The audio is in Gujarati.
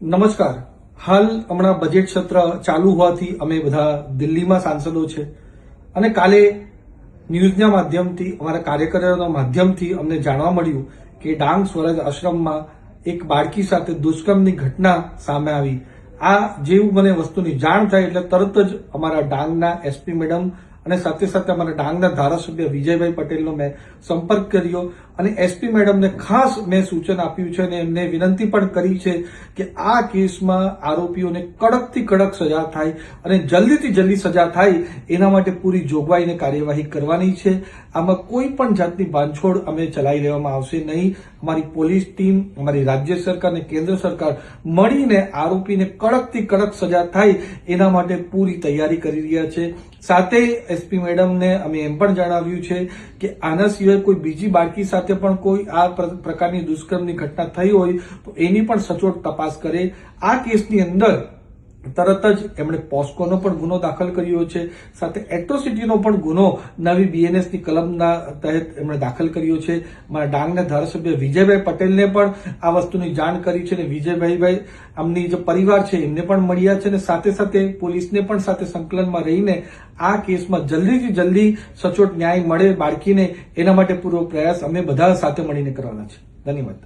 નમસ્કાર. હાલ હમણાં બજેટ સત્ર ચાલુ હોવાથી અમે બધા દિલ્હીમાં સાંસદો છે અને કાલે ન્યૂઝના માધ્યમથી અમારા કાર્યકરોના માધ્યમથી અમને જાણવા મળ્યું કે ડાંગ સ્વરાજ આશ્રમમાં એક બાળકી સાથે દુષ્કર્મની ઘટના સામે આવી. આ જેવું મને વસ્તુની જાણ થાય એટલે તરત જ અમારા ડાંગના એસપી મેડમ અને સાથે સાથે અમારા ડાંગના ધારાસભ્ય વિજયભાઈ પટેલનો મેં સંપર્ક કર્યો અને એસપી મેડમને ખાસ મેં સૂચન આપ્યું છે અને એમને વિનંતી પણ કરી છે કે આ કેસમાં આરોપીઓને કડકથી કડક સજા થાય અને જલ્દીથી જલ્દી સજા થાય એના માટે પૂરી જોગવાઈ અને કાર્યવાહી કરવાની છે. આમાં કોઈ પણ જાતની બાંધછોડ અમે ચલાવી લેવામાં આવશે નહીં. અમારી પોલીસ ટીમ, અમારી રાજ્ય સરકાર અને કેન્દ્ર સરકાર મળીને આરોપીને કડકથી કડક સજા થાય એના માટે પૂરી તૈયારી કરી રહ્યા છે. સાથે એસપી મેડમને અમે એમ પણ જણાવ્યું છે કે આના સિવાય કોઈ બીજી બાળકી સાથે પણ કોઈ આ પ્રકારની દુષ્કર્મની ઘટના થઈ હોય તો એની પણ સચોટ તપાસ કરે. આ કેસની અંદર તરત જ એમણે પોસ્કોનો પણ ગુનો દાખલ કર્યો છે, સાથે એટ્રોસિટીનો પણ ગુનો નવી બીએનએસની કલમના તહેત એમણે દાખલ કર્યો છે. મારા ડાંગના ધારાસભ્ય વિજયભાઈ પટેલને પણ આ વસ્તુની જાણ કરી છે અને વિજયભાઈ આમની જે પરિવાર છે એમને પણ મળ્યા છે અને સાથે સાથે પોલીસને પણ સાથે સંકલનમાં રહીને આ કેસમાં જલ્દીથી જલ્દી સચોટ ન્યાય મળે બાળકીને એના માટે પૂરો પ્રયાસ અમે બધા સાથે મળીને કરવાના છે. ધન્યવાદ.